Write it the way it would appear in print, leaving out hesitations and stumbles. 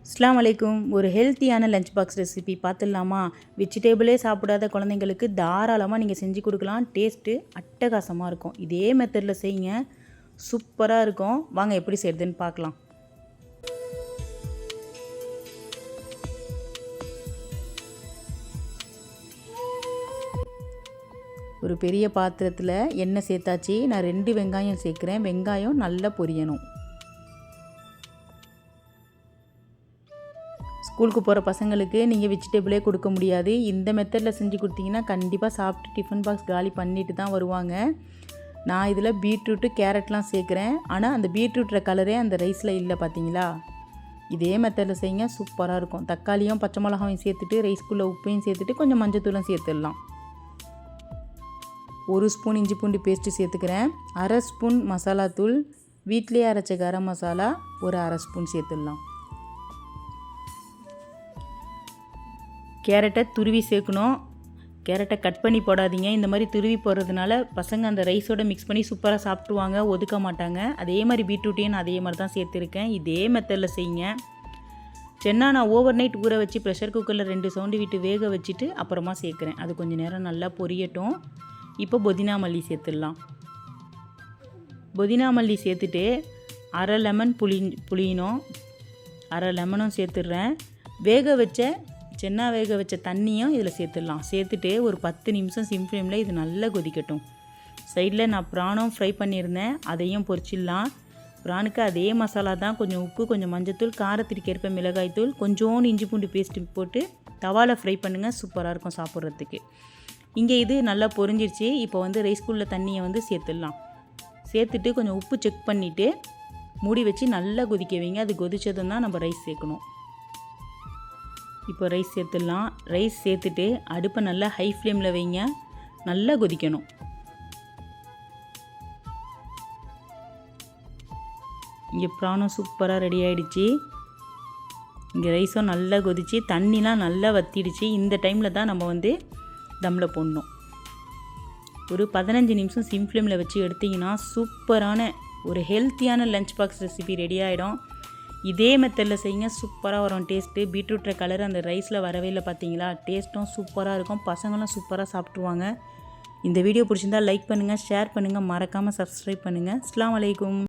அஸ்ஸலாமு அலைக்கும். ஒரு ஹெல்த்தியான லஞ்ச் பாக்ஸ் ரெசிபி பார்த்துடலாமா? வெஜிடேபிளே சாப்பிடாத குழந்தைங்களுக்கு தாராளமாக நீங்கள் செஞ்சு கொடுக்கலாம். டேஸ்ட்டு அட்டகாசமாக இருக்கும். இதே மெத்தடில் செய்யுங்க, சூப்பராக இருக்கும். வாங்க எப்படி செய்கிறதுன்னு பார்க்கலாம். ஒரு பெரிய பாத்திரத்தில் எண்ணெய் சேர்த்தாச்சு. நான் 2 வெங்காயம் சேர்க்குறேன். வெங்காயம் நல்லா பொரியணும். ஸ்கூலுக்கு போகிற பசங்களுக்கு நீங்கள் வெஜிடபிளே கொடுக்க முடியாது. இந்த மெத்தடில் செஞ்சு கொடுத்தீங்கன்னா கண்டிப்பாக சாப்பிட்டு டிஃபன் பாக்ஸ் காலி பண்ணிட்டு தான் வருவாங்க. நான் இதில் பீட்ரூட்டு கேரட்லாம் சேர்க்குறேன். ஆனால் அந்த பீட்ரூட்ற கலரே அந்த ரைஸில் இல்லை, பார்த்தீங்களா? இதே மெத்தடில் செய்யுங்க, சூப்பராக இருக்கும். தக்காளியும் பச்சை மிளகாயும் சேர்த்துட்டு ரைஸ்க்குள்ளே உப்பையும் சேர்த்துட்டு கொஞ்சம் மஞ்சத்தூளும் சேர்த்துடலாம். 1 ஸ்பூன் இஞ்சி பூண்டு பேஸ்ட்டு சேர்த்துக்கிறேன். 1/2 ஸ்பூன் மசாலா தூள், வீட்டிலே அரைச்ச கரம் மசாலா ஒரு 1/2 ஸ்பூன் சேர்த்துடலாம். கேரட்டை துருவி சேர்க்கணும். கேரட்டை கட் பண்ணி போடாதீங்க. இந்த மாதிரி துருவி போடுறதுனால பசங்க அந்த ரைஸோடு மிக்ஸ் பண்ணி சூப்பராக சாப்பிடுவாங்க, ஒதுக்க மாட்டாங்க. அதே மாதிரி பீட்ரூட்டையும் நான் அதே மாதிரி தான் சேர்த்துருக்கேன். இதே மெத்தடில் செய்யுங்க. சென்னா நான் ஓவர் நைட் ஊற வச்சு ப்ரெஷர் குக்கரில் 2 சவுண்டு விட்டு வேக வச்சுட்டு அப்புறமா சேர்க்குறேன். அது கொஞ்சம் நேரம் நல்லா பொரியட்டும். இப்போ புதினா மல்லி சேர்த்துடலாம். புதினா மல்லி சேர்த்துட்டு 1/2 லெமன் புளியணும். 1/2 லெமனும் சேர்த்துடுறேன். சென்னா வேக வச்ச தண்ணியும் இதில் சேர்த்துடலாம். சேர்த்துட்டு ஒரு 10 நிமிஷம் சிம் ஃப்ளேமில் இது நல்லா கொதிக்கட்டும். சைடில் நான் ப்ரானும் ஃப்ரை பண்ணியிருந்தேன், அதையும் பொரிச்சிடலாம். ப்ரானுக்கு அதே மசாலா தான். கொஞ்சம் உப்பு, கொஞ்சம் மஞ்சத்தூள், காரத்திற்கேற்ப மிளகாய்த்தூள், கொஞ்சோண்டு இஞ்சி பூண்டு பேஸ்ட்டு போட்டு தவாவில் ஃப்ரை பண்ணுங்கள், சூப்பராக இருக்கும் சாப்பிட்றதுக்கு. இங்கே இது நல்லா பொரிஞ்சிருச்சு. இப்போ ரைஸ்குள்ள தண்ணியை சேர்த்துடலாம். சேர்த்துட்டு கொஞ்சம் உப்பு செக் பண்ணிவிட்டு மூடி வச்சு நல்லா கொதிக்க வைங்க. அது கொதித்ததும் தான் நம்ம ரைஸ் சேர்க்கணும். இப்போ ரைஸ் சேர்த்துடலாம். ரைஸ் சேர்த்துட்டு அடுப்பை நல்லா ஹை ஃப்ளேமில் வைங்க. நல்லா கொதிக்கணும். இங்கே ப்ரானும் சூப்பராக ரெடி ஆகிடுச்சு. இங்கே ரைஸும் நல்லா கொதிச்சு தண்ணிலாம் நல்லா வற்றிடுச்சு. இந்த டைமில் தான் நம்ம தம்மில் போடணும். ஒரு 15 நிமிஷம் சிம் ஃப்ளேமில் வச்சு எடுத்திங்கன்னா சூப்பரான ஒரு ஹெல்த்தியான லஞ்ச் பாக்ஸ் ரெசிபி ரெடி ஆகிடும். இதே மெத்தடில் செய்யுங்க, சூப்பராக வரும் டேஸ்ட்டு. பீட்ரூட்ற கலர் அந்த ரைஸில் வரவே இல்லை, பார்த்தீங்களா? டேஸ்ட்டும் சூப்பராக இருக்கும். பசங்களும் சூப்பராக சாப்பிட்ருவாங்க. இந்த வீடியோ பிடிச்சிருந்தால் லைக் பண்ணுங்கள், ஷேர் பண்ணுங்கள், மறக்காமல் சப்ஸ்கிரைப் பண்ணுங்கள். அஸ்ஸலாமு அலைக்கும்.